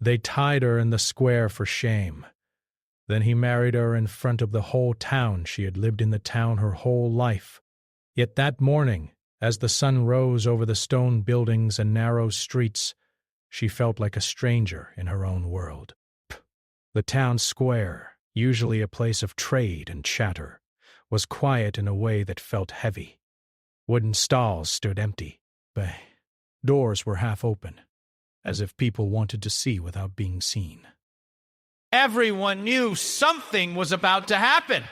They tied her in the square for shame. Then he married her in front of the whole town. She had lived in the town her whole life. Yet that morning, as the sun rose over the stone buildings and narrow streets, she felt like a stranger in her own world. The town square, usually a place of trade and chatter, was quiet in a way that felt heavy. Wooden stalls stood empty. Doors were half open, as if people wanted to see without being seen. Everyone knew something was about to happen.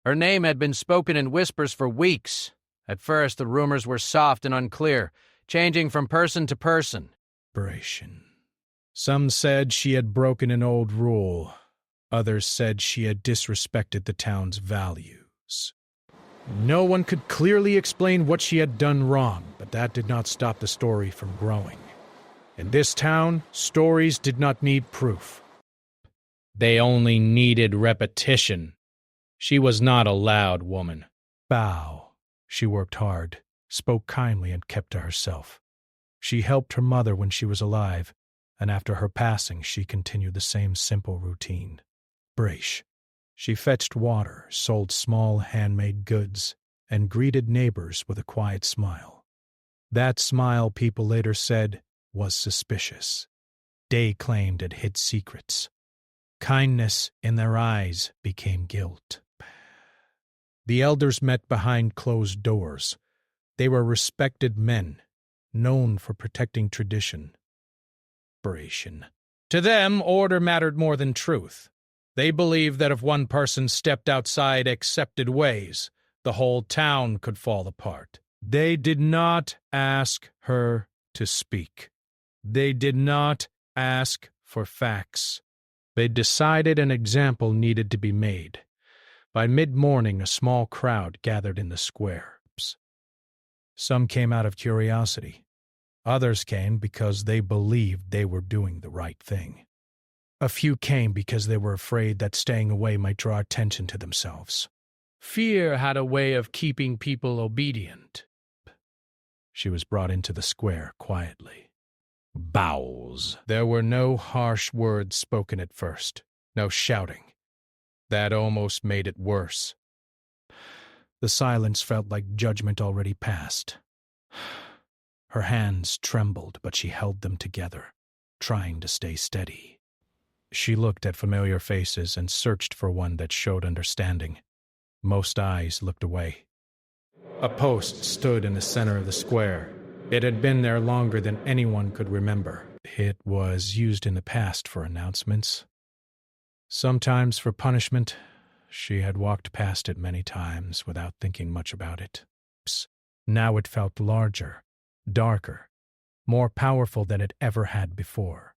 Her name had been spoken in whispers for weeks. At first, the rumors were soft and unclear, changing from person to person. Some said she had broken an old rule. Others said she had disrespected the town's values. No one could clearly explain what she had done wrong, but that did not stop the story from growing. In this town, stories did not need proof. They only needed repetition. She was not a loud woman. She worked hard, spoke kindly, and kept to herself. She helped her mother when she was alive, and after her passing she continued the same simple routine. She fetched water, sold small handmade goods, and greeted neighbors with a quiet smile. That smile, people later said, was suspicious. They claimed it hid secrets. Kindness in their eyes became guilt. The elders met behind closed doors. They were respected men, known for protecting tradition. To them, order mattered more than truth. They believed that if one person stepped outside accepted ways, the whole town could fall apart. They did not ask her to speak. They did not ask for facts. They decided an example needed to be made. By mid-morning, a small crowd gathered in the square. Some came out of curiosity. Others came because they believed they were doing the right thing. A few came because they were afraid that staying away might draw attention to themselves. Fear had a way of keeping people obedient. She was brought into the square quietly. Bowels. There were no harsh words spoken at first, no shouting. That almost made it worse. The silence felt like judgment already passed. Her hands trembled, but she held them together, trying to stay steady. She looked at familiar faces and searched for one that showed understanding. Most eyes looked away. A post stood in the center of the square. It had been there longer than anyone could remember. It was used in the past for announcements. Sometimes for punishment. She had walked past it many times without thinking much about it. Now it felt larger, darker, more powerful than it ever had before.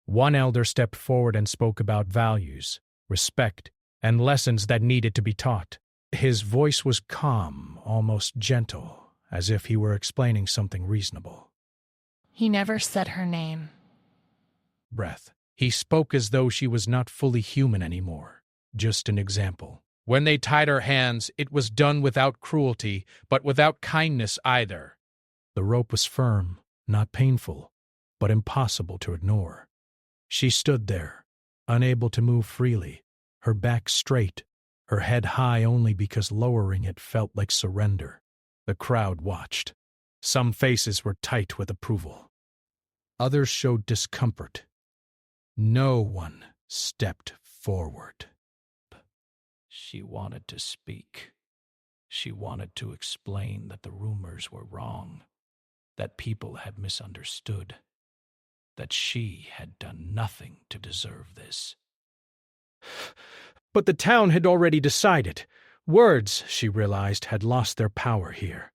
One elder stepped forward and spoke about values, respect, and lessons that needed to be taught. His voice was calm, almost gentle, as if he were explaining something reasonable. He never said her name. He spoke as though she was not fully human anymore, just an example. When they tied her hands, it was done without cruelty, but without kindness either. The rope was firm, not painful, but impossible to ignore. She stood there, unable to move freely, her back straight, her head high only because lowering it felt like surrender. The crowd watched. Some faces were tight with approval. Others showed discomfort. No one stepped forward. She wanted to speak. She wanted to explain that the rumors were wrong, that people had misunderstood, that she had done nothing to deserve this. But the town had already decided. Words, she realized, had lost their power here.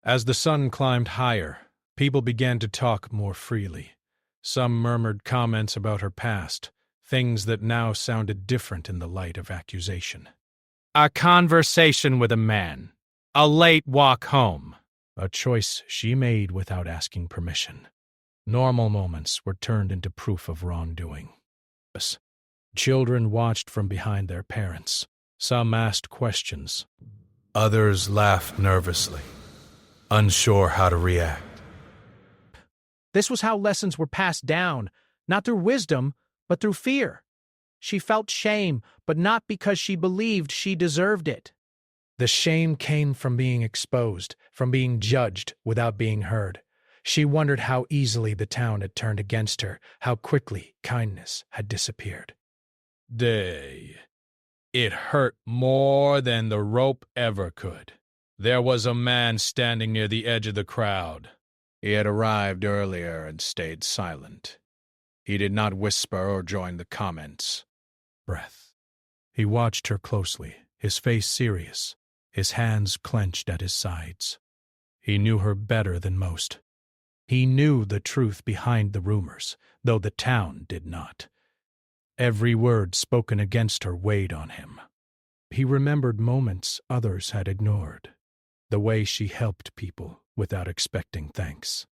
As the sun climbed higher, people began to talk more freely. Some murmured comments about her past, things that now sounded different in the light of accusation. A conversation with a man. A late walk home. A choice she made without asking permission. Normal moments were turned into proof of wrongdoing. Children watched from behind their parents. Some asked questions. Others laughed nervously, unsure how to react. This was how lessons were passed down, not through wisdom, but through fear. She felt shame, but not because she believed she deserved it. The shame came from being exposed, from being judged without being heard. She wondered how easily the town had turned against her, how quickly kindness had disappeared. It hurt more than the rope ever could. There was a man standing near the edge of the crowd. He had arrived earlier and stayed silent. He did not whisper or join the comments. Breath. He watched her closely, his face serious, his hands clenched at his sides. He knew her better than most. He knew the truth behind the rumors, though the town did not. Every word spoken against her weighed on him. He remembered moments others had ignored, the way she helped people without expecting thanks,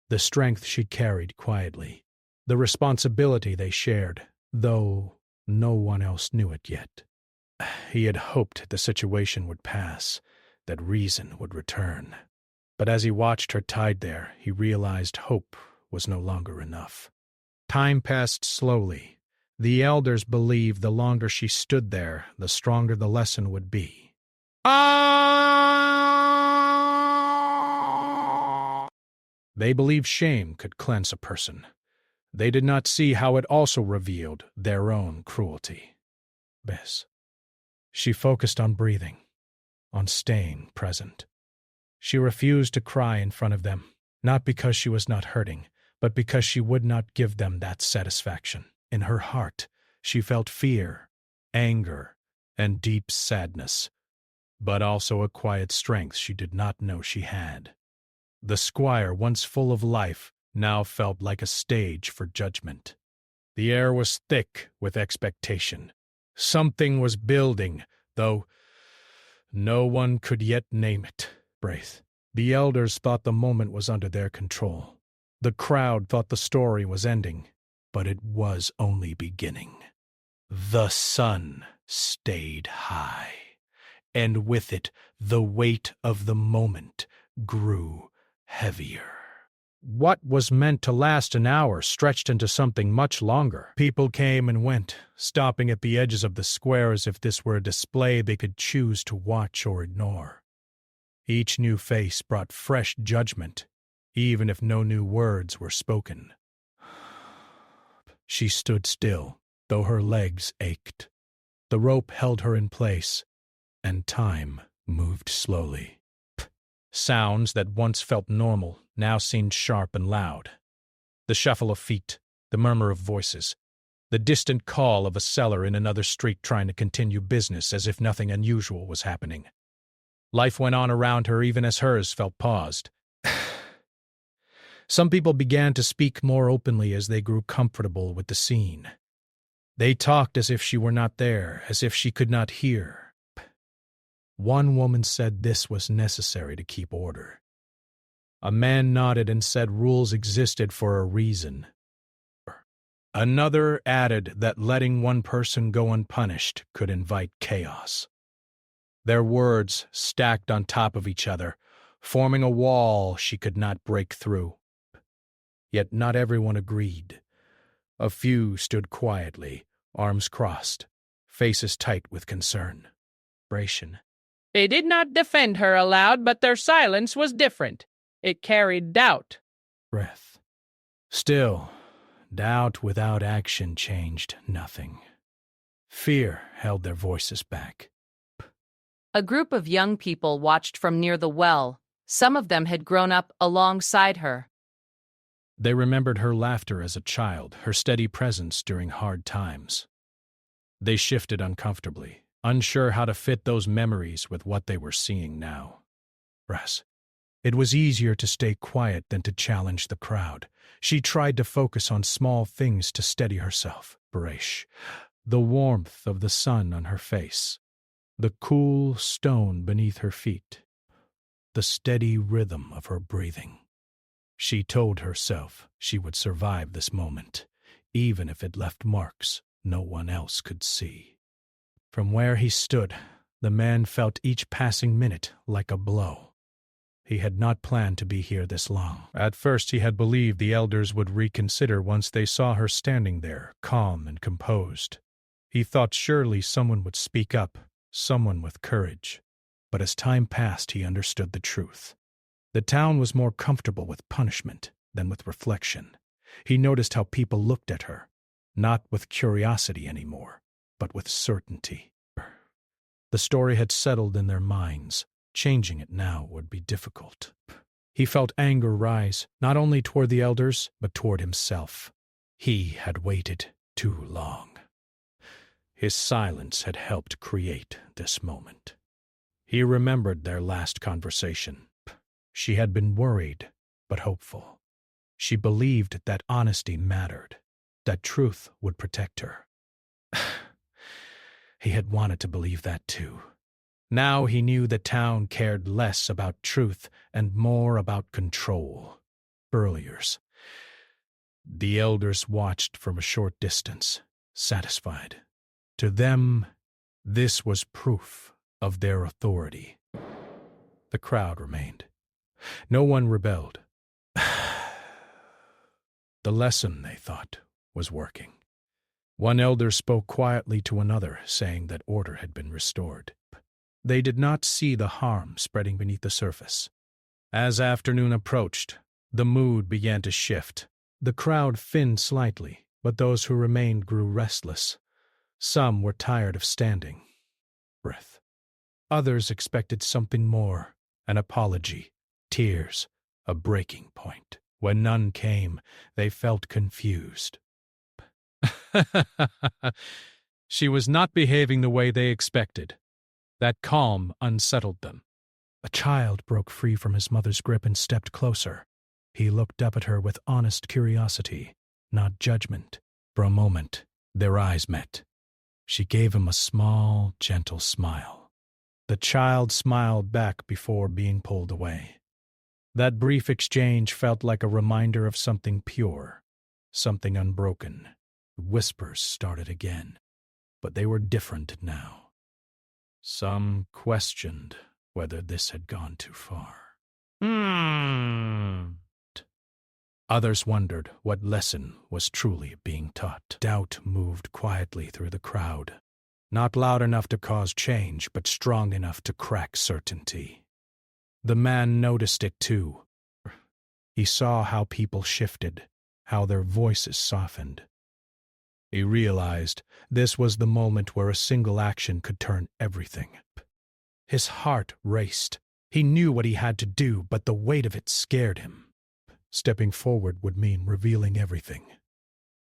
the strength she carried quietly, the responsibility they shared, though no one else knew it yet. He had hoped the situation would pass, that reason would return. But as he watched her tied there, he realized hope was no longer enough. Time passed slowly. The elders believed the longer she stood there, the stronger the lesson would be. They believed shame could cleanse a person. They did not see how it also revealed their own cruelty. Bess. She focused on breathing, on staying present. She refused to cry in front of them, not because she was not hurting, but because she would not give them that satisfaction. In her heart, she felt fear, anger, and deep sadness, but also a quiet strength she did not know she had. The squire, once full of life, now felt like a stage for judgment. The air was thick with expectation. Something was building, though no one could yet name it. Braith. The elders thought the moment was under their control. The crowd thought the story was ending, but it was only beginning. The sun stayed high, and with it the weight of the moment grew heavier. What was meant to last an hour stretched into something much longer. People came and went, stopping at the edges of the square as if this were a display they could choose to watch or ignore. Each new face brought fresh judgment, even if no new words were spoken. She stood still, though her legs ached. The rope held her in place, and time moved slowly. Sounds that once felt normal now seemed sharp and loud. The shuffle of feet, the murmur of voices, the distant call of a seller in another street trying to continue business as if nothing unusual was happening. Life went on around her even as hers felt paused. Some people began to speak more openly as they grew comfortable with the scene. They talked as if she were not there, as if she could not hear. One woman said this was necessary to keep order. A man nodded and said rules existed for a reason. Another added that letting one person go unpunished could invite chaos. Their words stacked on top of each other, forming a wall she could not break through. Yet not everyone agreed. A few stood quietly, arms crossed, faces tight with concern. Narration. They did not defend her aloud, but their silence was different. It carried doubt. Breath. Still, doubt without action changed nothing. Fear held their voices back. A group of young people watched from near the well. Some of them had grown up alongside her. They remembered her laughter as a child, her steady presence during hard times. They shifted uncomfortably, unsure how to fit those memories with what they were seeing now. Brass. It was easier to stay quiet than to challenge the crowd. She tried to focus on small things to steady herself. Barash. The warmth of the sun on her face. The cool stone beneath her feet. The steady rhythm of her breathing. She told herself she would survive this moment, even if it left marks no one else could see. From where he stood, the man felt each passing minute like a blow. He had not planned to be here this long. At first he had believed the elders would reconsider once they saw her standing there, calm and composed. He thought surely someone would speak up, someone with courage. But as time passed, he understood the truth. The town was more comfortable with punishment than with reflection. He noticed how people looked at her, not with curiosity anymore, but with certainty. The story had settled in their minds. Changing it now would be difficult. He felt anger rise, not only toward the elders, but toward himself. He had waited too long. His silence had helped create this moment. He remembered their last conversation. She had been worried, but hopeful. She believed that honesty mattered, that truth would protect her. He had wanted to believe that too. Now he knew the town cared less about truth and more about control. Burliers. The elders watched from a short distance, satisfied. To them, this was proof of their authority. The crowd remained. No one rebelled. The lesson, they thought, was working. One elder spoke quietly to another, saying that order had been restored. They did not see the harm spreading beneath the surface. As afternoon approached, the mood began to shift. The crowd thinned slightly, but those who remained grew restless. Some were tired of standing. Breath. Others expected something more, an apology, tears, a breaking point. When none came, they felt confused. She was not behaving the way they expected. That calm unsettled them. A child broke free from his mother's grip and stepped closer. He looked up at her with honest curiosity, not judgment. For a moment, their eyes met. She gave him a small, gentle smile. The child smiled back before being pulled away. That brief exchange felt like a reminder of something pure, something unbroken. Whispers started again, but they were different now. Some questioned whether this had gone too far. Others wondered what lesson was truly being taught. Doubt moved quietly through the crowd, not loud enough to cause change, but strong enough to crack certainty. The man noticed it too. He saw how people shifted, how their voices softened. He realized this was the moment where a single action could turn everything. His heart raced. He knew what he had to do, but the weight of it scared him. Stepping forward would mean revealing everything.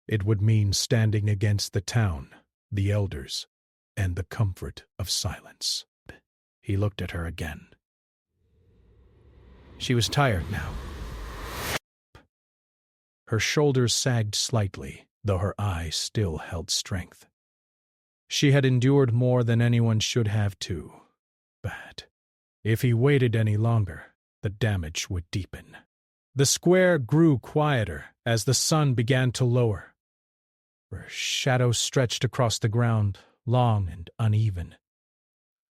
It would mean standing against the town, the elders, and the comfort of silence. He looked at her again. She was tired now. Her shoulders sagged slightly, though her eyes still held strength. She had endured more than anyone should have, too. But if he waited any longer, the damage would deepen. The square grew quieter as the sun began to lower. Her shadows stretched across the ground, long and uneven.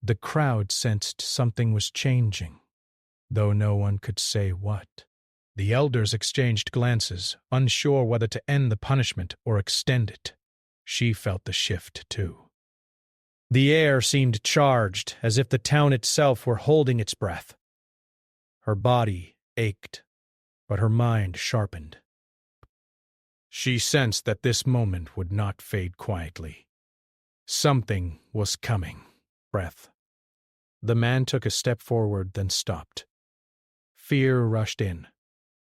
The crowd sensed something was changing, though no one could say what. The elders exchanged glances, unsure whether to end the punishment or extend it. She felt the shift, too. The air seemed charged, as if the town itself were holding its breath. Her body ached, but her mind sharpened. She sensed that this moment would not fade quietly. Something was coming. Breath. The man took a step forward, then stopped. Fear rushed in.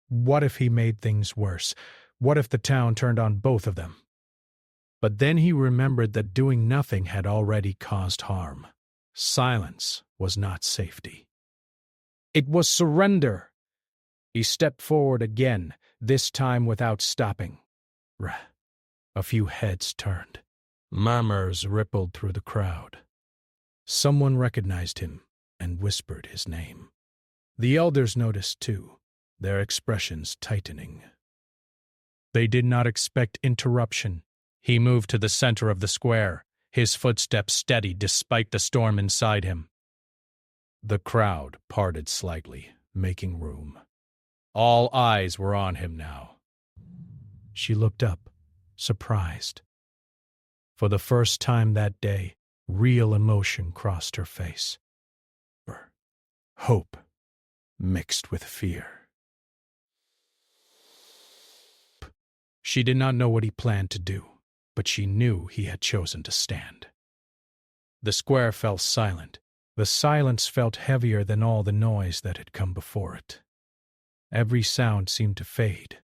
What if he made things worse? What if the town turned on both of them? But then he remembered that doing nothing had already caused harm. Silence was not safety. It was surrender. He stepped forward again, this time without stopping. A few heads turned. Murmurs rippled through the crowd. Someone recognized him and whispered his name. The elders noticed, too, their expressions tightening. They did not expect interruption. He moved to the center of the square, his footsteps steady despite the storm inside him. The crowd parted slightly, making room. All eyes were on him now. She looked up, surprised. For the first time that day, real emotion crossed her face. Hope mixed with fear. She did not know what he planned to do, but she knew he had chosen to stand. The square fell silent. The silence felt heavier than all the noise that had come before it. Every sound seemed to fade.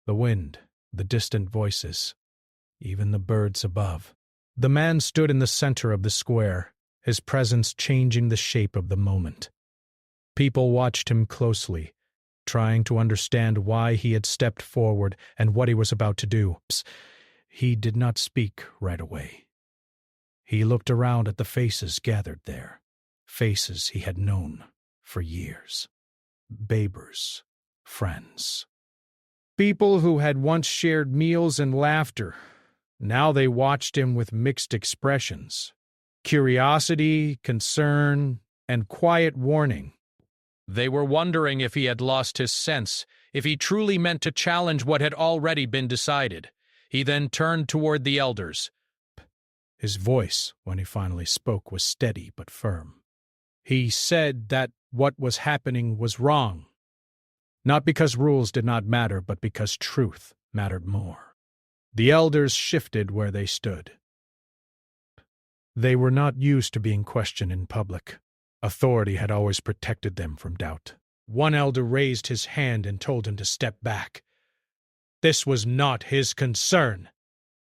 The wind, the distant voices, even the birds above. The man stood in the center of the square, his presence changing the shape of the moment. People watched him closely, trying to understand why he had stepped forward and what he was about to do. He did not speak right away. He looked around at the faces gathered there, faces he had known for years. Babers, friends. People who had once shared meals and laughter. Now they watched him with mixed expressions. Curiosity, concern, and quiet warning. They were wondering if he had lost his sense, if he truly meant to challenge what had already been decided. He then turned toward the elders. His voice, when he finally spoke, was steady but firm. He said that what was happening was wrong. Not because rules did not matter, but because truth mattered more. The elders shifted where they stood. They were not used to being questioned in public. Authority had always protected them from doubt. One elder raised his hand and told him to step back. This was not his concern,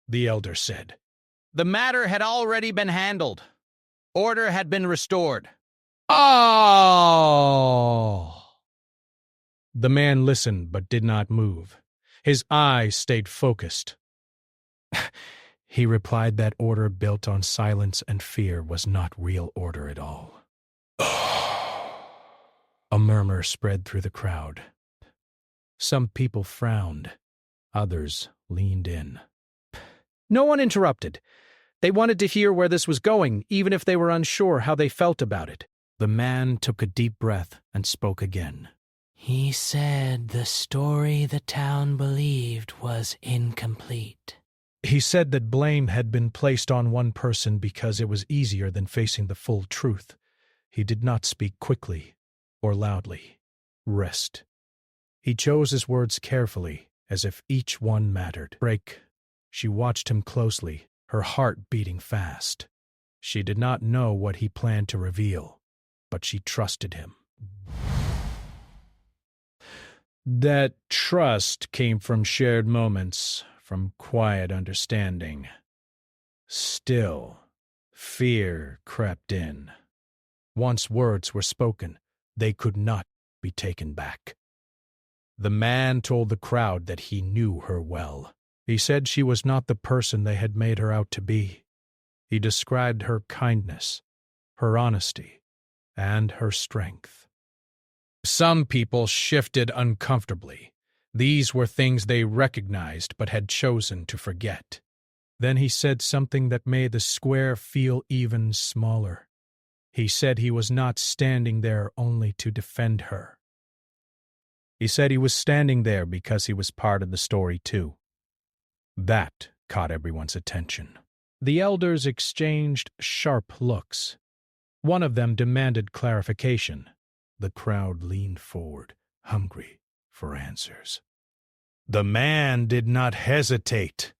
the elder said. The matter had already been handled. Order had been restored. Oh! The man listened but did not move. His eyes stayed focused. He replied that order built on silence and fear was not real order at all. A murmur spread through the crowd. Some people frowned. Others leaned in. No one interrupted. They wanted to hear where this was going, even if they were unsure how they felt about it. The man took a deep breath and spoke again. He said the story the town believed was incomplete. He said that blame had been placed on one person because it was easier than facing the full truth. He did not speak quickly or loudly. Rest. He chose his words carefully, as if each one mattered. She watched him closely, her heart beating fast. She did not know what he planned to reveal, but she trusted him. That trust came from shared moments, from quiet understanding. Still, fear crept in. Once words were spoken, they could not be taken back. The man told the crowd that he knew her well. He said she was not the person they had made her out to be. He described her kindness, her honesty, and her strength. Some people shifted uncomfortably. These were things they recognized but had chosen to forget. Then he said something that made the square feel even smaller. He said he was not standing there only to defend her. He said he was standing there because he was part of the story too. That caught everyone's attention. The elders exchanged sharp looks. One of them demanded clarification. The crowd leaned forward, hungry for answers. The man did not hesitate.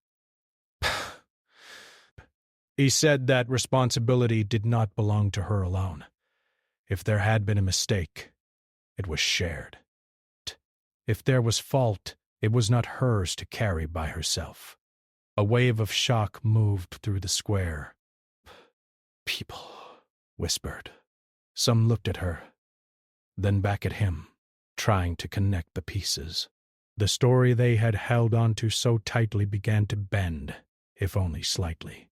He said that responsibility did not belong to her alone. If there had been a mistake, it was shared. If there was fault, it was not hers to carry by herself. A wave of shock moved through the square. People whispered. Some looked at her, then back at him, trying to connect the pieces. The story they had held onto so tightly began to bend, if only slightly.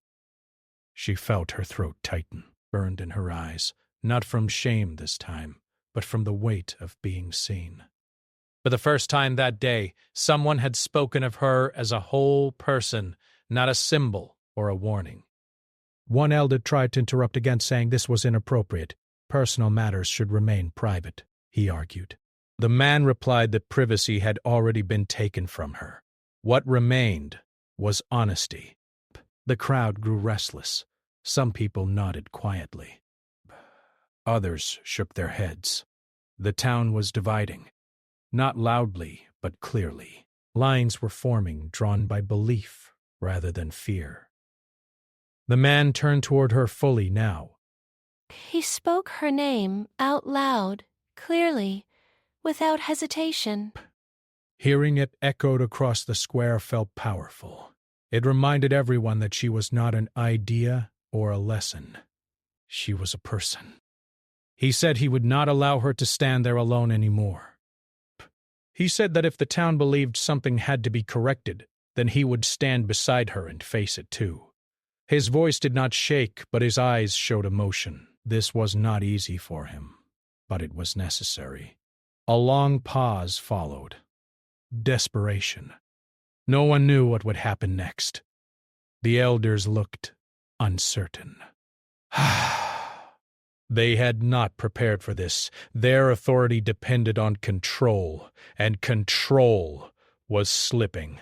She felt her throat tighten, burned in her eyes, not from shame this time, but from the weight of being seen. For the first time that day, someone had spoken of her as a whole person, not a symbol or a warning. One elder tried to interrupt again, saying this was inappropriate. Personal matters should remain private. he argued. The man replied that privacy had already been taken from her. What remained was honesty. The crowd grew restless. Some people nodded quietly. Others shook their heads. The town was dividing, not loudly, but clearly. Lines were forming, drawn by belief rather than fear. The man turned toward her fully now. He spoke her name out loud, clearly, without hesitation. Hearing it echoed across the square felt powerful. It reminded everyone that she was not an idea or a lesson. She was a person. He said he would not allow her to stand there alone anymore. He said that if the town believed something had to be corrected, then he would stand beside her and face it too. His voice did not shake, but his eyes showed emotion. This was not easy for him, but it was necessary. A long pause followed. Desperation. No one knew what would happen next. The elders looked uncertain. They had not prepared for this. Their authority depended on control, and control was slipping.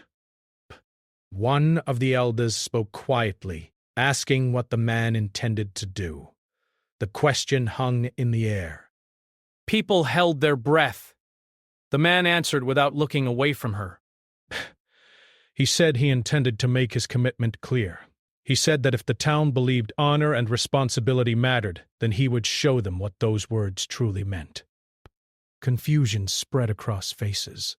One of the elders spoke quietly, asking what the man intended to do. The question hung in the air. People held their breath. The man answered without looking away from her. He said he intended to make his commitment clear. He said that if the town believed honor and responsibility mattered, then he would show them what those words truly meant. Confusion spread across faces.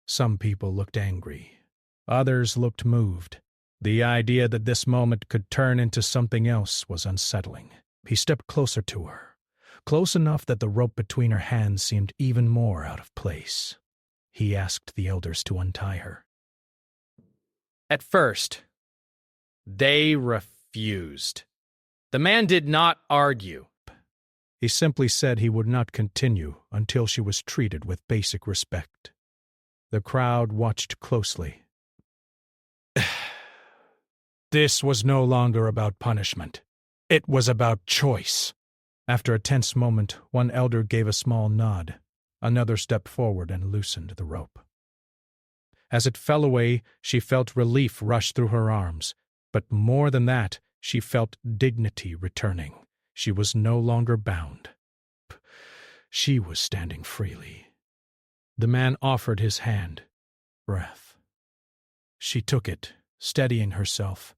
Some people looked angry. Others looked moved. The idea that this moment could turn into something else was unsettling. He stepped closer to her, close enough that the rope between her hands seemed even more out of place. He asked the elders to untie her. At first, they refused. The man did not argue. He simply said he would not continue until she was treated with basic respect. The crowd watched closely. This was no longer about punishment. It was about choice. After a tense moment, one elder gave a small nod. Another stepped forward and loosened the rope. As it fell away, she felt relief rush through her arms. But more than that, she felt dignity returning. She was no longer bound. She was standing freely. The man offered his hand. Breath. She took it, steadying herself.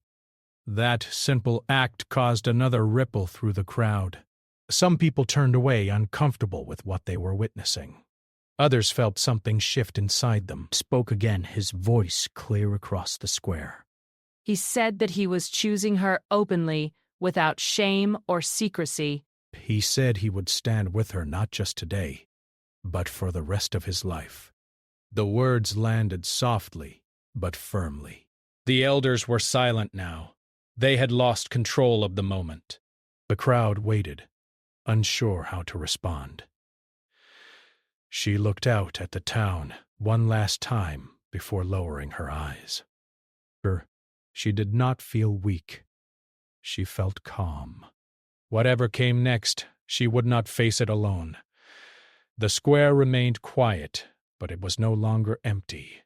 That simple act caused another ripple through the crowd. Some people turned away, uncomfortable with what they were witnessing. Others felt something shift inside them. Spoke again, his voice clear across the square. He said that he was choosing her openly, without shame or secrecy. He said he would stand with her not just today, but for the rest of his life. The words landed softly, but firmly. The elders were silent now. They had lost control of the moment. The crowd waited, unsure how to respond. She looked out at the town one last time before lowering her eyes. She did not feel weak. She felt calm. Whatever came next, she would not face it alone. The square remained quiet, but it was no longer empty.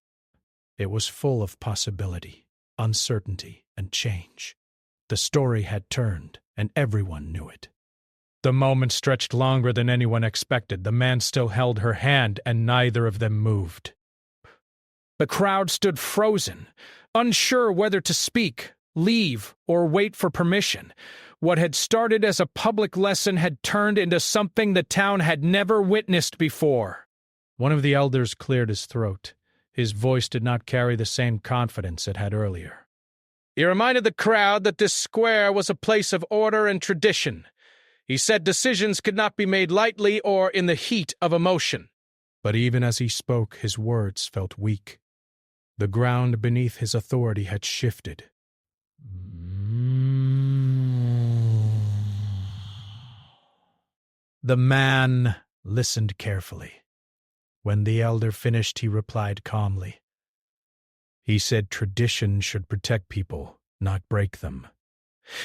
It was full of possibility, uncertainty, and change. The story had turned, and everyone knew it. The moment stretched longer than anyone expected. The man still held her hand, and neither of them moved. The crowd stood frozen, unsure whether to speak, leave, or wait for permission. What had started as a public lesson had turned into something the town had never witnessed before. One of the elders cleared his throat. His voice did not carry the same confidence it had earlier. He reminded the crowd that this square was a place of order and tradition. He said decisions could not be made lightly or in the heat of emotion. But even as he spoke, his words felt weak. The ground beneath his authority had shifted. The man listened carefully. When the elder finished, he replied calmly. He said tradition should protect people, not break them.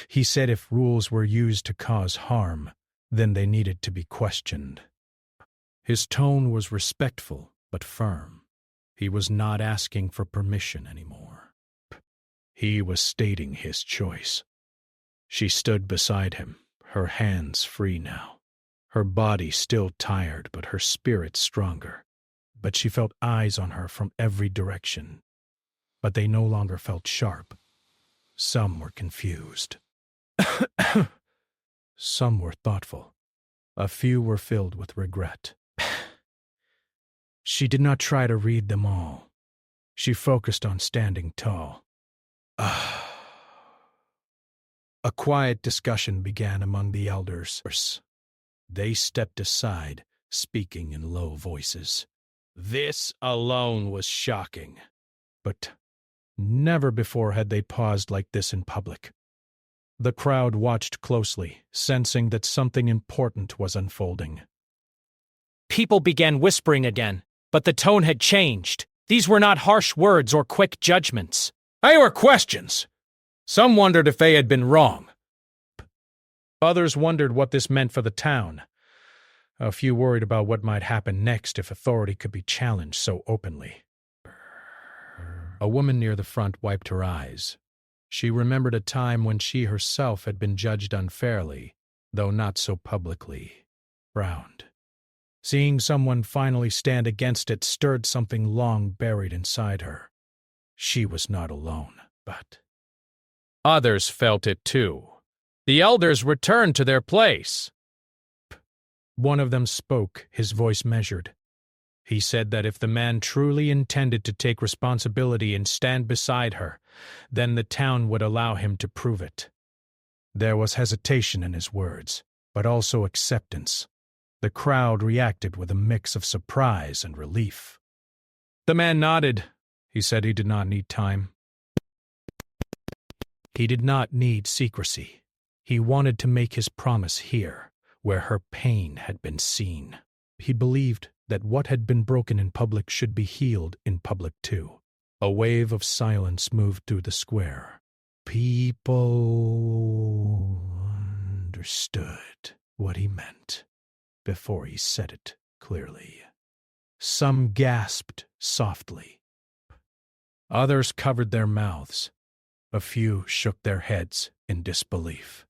He said if rules were used to cause harm, then they needed to be questioned. His tone was respectful but firm. He was not asking for permission anymore. He was stating his choice. She stood beside him, her hands free now, her body still tired but her spirit stronger. But she felt eyes on her from every direction. But they no longer felt sharp. Some were confused. Some were thoughtful. A few were filled with regret. She did not try to read them all. She focused on standing tall. A quiet discussion began among the elders. They stepped aside, speaking in low voices. This alone was shocking. But never before had they paused like this in public. The crowd watched closely, sensing that something important was unfolding. People began whispering again, but the tone had changed. These were not harsh words or quick judgments. They were questions. Some wondered if they had been wrong. Others wondered what this meant for the town. A few worried about what might happen next if authority could be challenged so openly. A woman near the front wiped her eyes. She remembered a time when she herself had been judged unfairly, though not so publicly. Frowned. Seeing someone finally stand against it stirred something long buried inside her. She was not alone, but Others felt it too. The elders returned to their place. one of them spoke, his voice measured. He said that if the man truly intended to take responsibility and stand beside her, then the town would allow him to prove it. There was hesitation in his words, but also acceptance. The crowd reacted with a mix of surprise and relief. The man nodded. He said he did not need time. He did not need secrecy. He wanted to make his promise here, where her pain had been seen. He believed that what had been broken in public should be healed in public too. A wave of silence moved through the square. People understood what he meant before he said it clearly. Some gasped softly. Others covered their mouths. A few shook their heads in disbelief.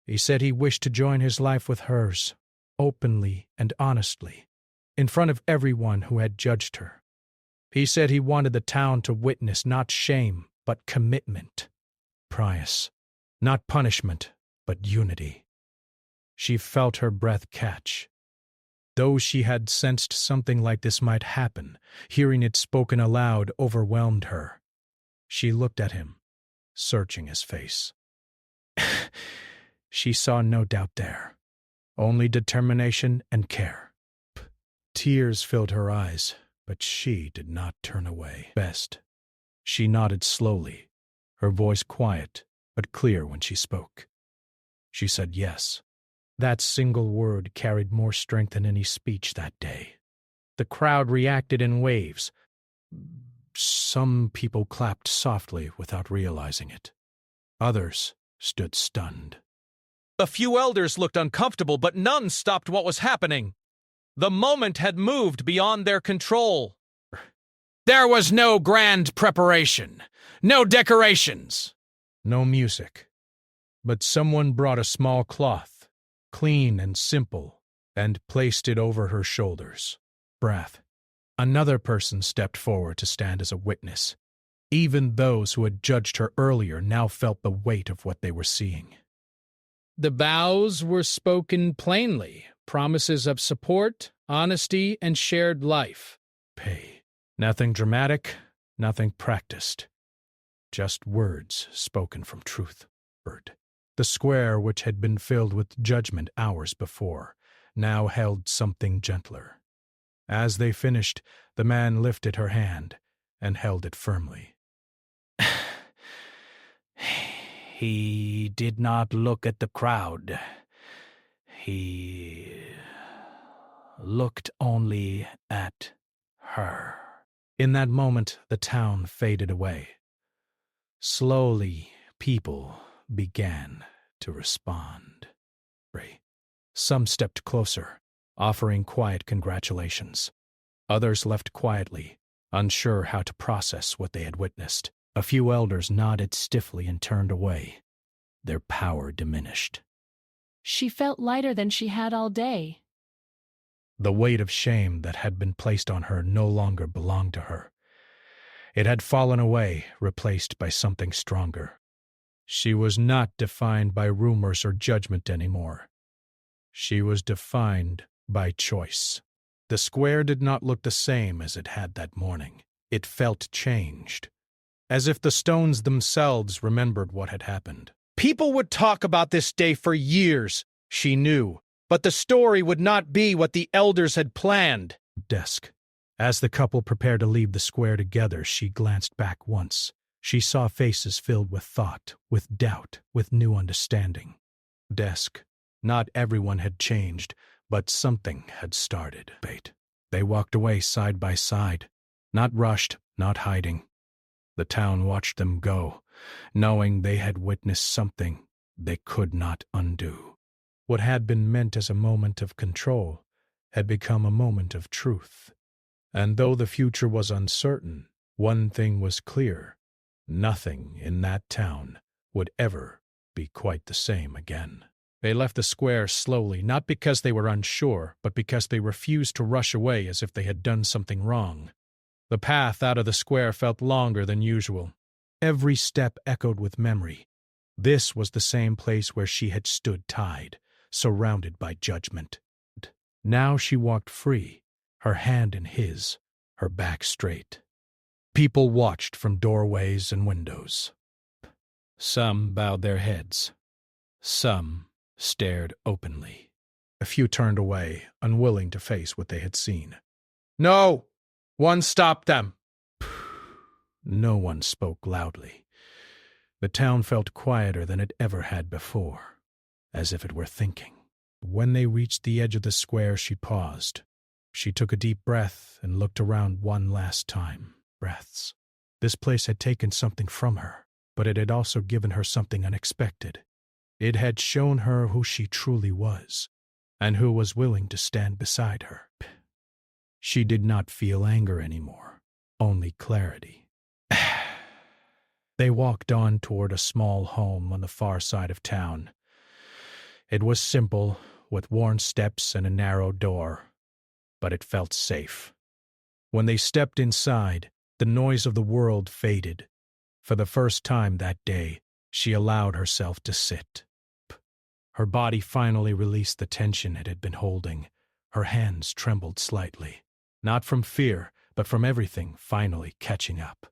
He said he wished to join his life with hers, openly and honestly, in front of everyone who had judged her. He said he wanted the town to witness not shame, but commitment. Prius, not punishment, but unity. She felt her breath catch. Though she had sensed something like this might happen, hearing it spoken aloud overwhelmed her. She looked at him, searching his face. She saw no doubt there, only determination and care. Tears filled her eyes, but she did not turn away. Best. She nodded slowly, her voice quiet but clear when she spoke. She said yes. That single word carried more strength than any speech that day. The crowd reacted in waves. Some people clapped softly without realizing it. Others stood stunned. A few elders looked uncomfortable, but none stopped what was happening. The moment had moved beyond their control. There was no grand preparation, no decorations, no music. But someone brought a small cloth, clean and simple, and placed it over her shoulders. Breath. Another person stepped forward to stand as a witness. Even those who had judged her earlier now felt the weight of what they were seeing. The vows were spoken plainly, promises of support, honesty, and shared life. Pay. Nothing dramatic, nothing practiced. Just words spoken from truth. The square, which had been filled with judgment hours before, now held something gentler. As they finished, the man lifted her hand and held it firmly. He did not look at the crowd. He looked only at her. In that moment, the town faded away. Slowly, people began to respond. Some stepped closer, offering quiet congratulations. Others left quietly, unsure how to process what they had witnessed. A few elders nodded stiffly and turned away. Their power diminished. She felt lighter than she had all day. The weight of shame that had been placed on her no longer belonged to her. It had fallen away, replaced by something stronger. She was not defined by rumors or judgment anymore. She was defined by choice. The square did not look the same as it had that morning. It felt changed, as if the stones themselves remembered what had happened. People would talk about this day for years, she knew, but the story would not be what the elders had planned. Desk. As the couple prepared to leave the square together, she glanced back once. She saw faces filled with thought, with doubt, with new understanding. Desk. Not everyone had changed, but something had started. They walked away side by side, not rushed, not hiding. The town watched them go, knowing they had witnessed something they could not undo. What had been meant as a moment of control had become a moment of truth. And though the future was uncertain, one thing was clear: nothing in that town would ever be quite the same again. They left the square slowly, not because they were unsure, but because they refused to rush away as if they had done something wrong. The path out of the square felt longer than usual. Every step echoed with memory. This was the same place where she had stood tied, surrounded by judgment. Now she walked free, her hand in his, her back straight. People watched from doorways and windows. Some bowed their heads. Some stared openly. A few turned away, unwilling to face what they had seen. No! One stopped them! No one spoke loudly. The town felt quieter than it ever had before, as if it were thinking. When they reached the edge of the square, she paused. She took a deep breath and looked around one last time. Breaths. This place had taken something from her, but it had also given her something unexpected. It had shown her who she truly was, and who was willing to stand beside her. She did not feel anger anymore, only clarity. They walked on toward a small home on the far side of town. It was simple, with worn steps and a narrow door, but it felt safe. When they stepped inside, the noise of the world faded. For the first time that day, she allowed herself to sit. Her body finally released the tension it had been holding. Her hands trembled slightly, not from fear, but from everything finally catching up.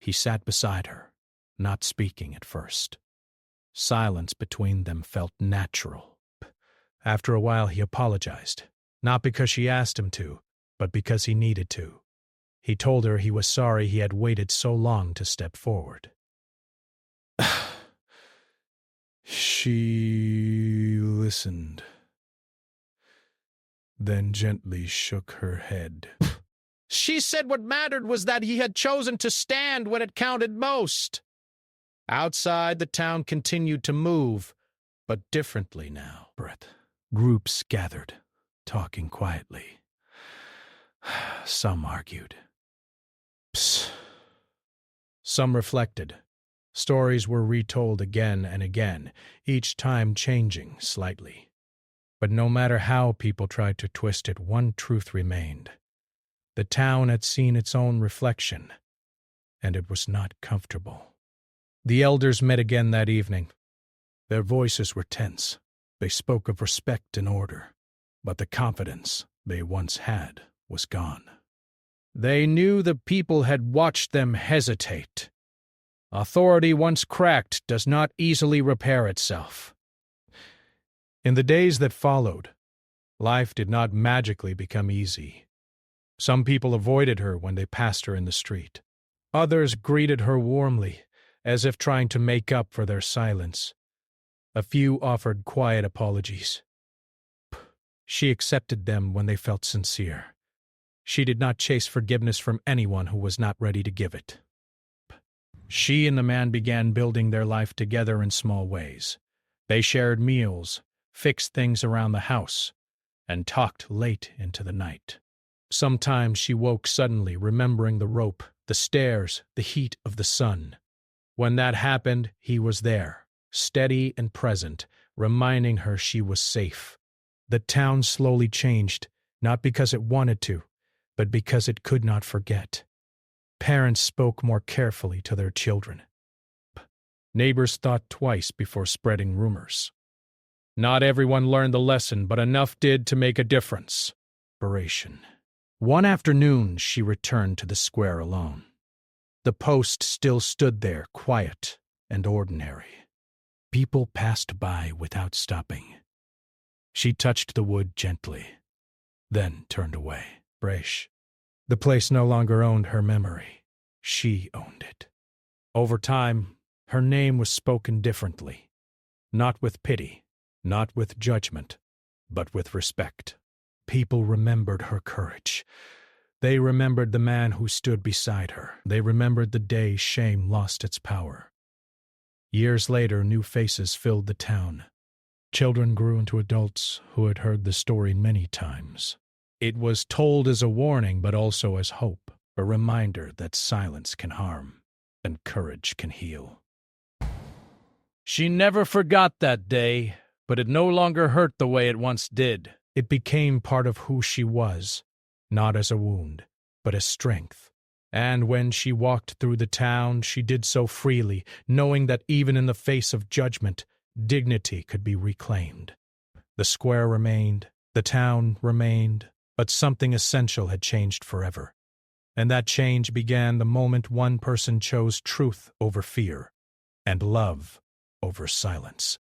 He sat beside her, not speaking at first. Silence between them felt natural. After a while he apologized, not because she asked him to, but because he needed to. He told her he was sorry he had waited so long to step forward. She listened, then gently shook her head. She said what mattered was that he had chosen to stand when it counted most. Outside, the town continued to move, but differently now. Groups gathered, talking quietly. Some argued. Some reflected. Stories were retold again and again, each time changing slightly. But no matter how people tried to twist it, one truth remained. The town had seen its own reflection, and it was not comfortable. The elders met again that evening. Their voices were tense. They spoke of respect and order, but the confidence they once had was gone. They knew the people had watched them hesitate. Authority once cracked does not easily repair itself. In the days that followed, life did not magically become easy. Some people avoided her when they passed her in the street. Others greeted her warmly, as if trying to make up for their silence. A few offered quiet apologies. She accepted them when they felt sincere. She did not chase forgiveness from anyone who was not ready to give it. She and the man began building their life together in small ways. They shared meals, fixed things around the house, and talked late into the night. Sometimes she woke suddenly, remembering the rope, the stairs, the heat of the sun. When that happened, he was there, steady and present, reminding her she was safe. The town slowly changed, not because it wanted to, but because it could not forget. Parents spoke more carefully to their children. Neighbors thought twice before spreading rumors. Not everyone learned the lesson, but enough did to make a difference. Inspiration. One afternoon, she returned to the square alone. The post still stood there, quiet and ordinary. People passed by without stopping. She touched the wood gently, then turned away. The place no longer owned her memory. She owned it. Over time, her name was spoken differently. Not with pity, not with judgment, but with respect. People remembered her courage. They remembered the man who stood beside her. They remembered the day shame lost its power. Years later, new faces filled the town. Children grew into adults who had heard the story many times. It was told as a warning, but also as hope, a reminder that silence can harm and courage can heal. She never forgot that day, but it no longer hurt the way it once did. It became part of who she was, not as a wound, but as strength. And when she walked through the town, she did so freely, knowing that even in the face of judgment, dignity could be reclaimed. The square remained, the town remained, but something essential had changed forever. And that change began the moment one person chose truth over fear and love over silence.